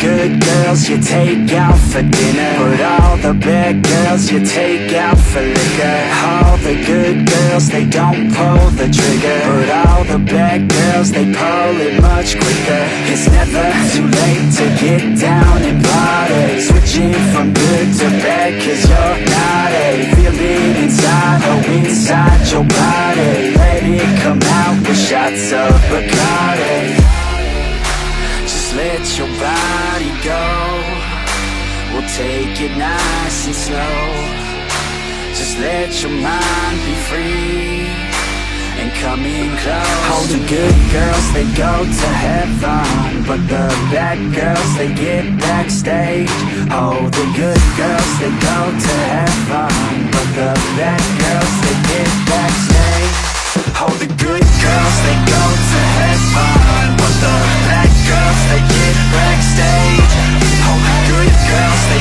good girls you take out for dinner, but all the bad girls you take out for liquor. All the good girls, they don't pull the trigger, but all the bad girls, they pull it much quicker. It's never too late to get down and party, switching from good to bad, cause you're naughty. Feel it inside, oh inside your body, let it come out with shots of Bacardi. Just let your body go, we'll take it nice and slow. Just let your mind be free and come in close. All the good girls, they go to heaven, but the bad girls, they get backstage. Oh, the good girls, they go to heaven, but the bad girls, they get backstage. Oh, the good girls, they go to heaven, but the bad girls, they get backstage. Oh, the good girls, they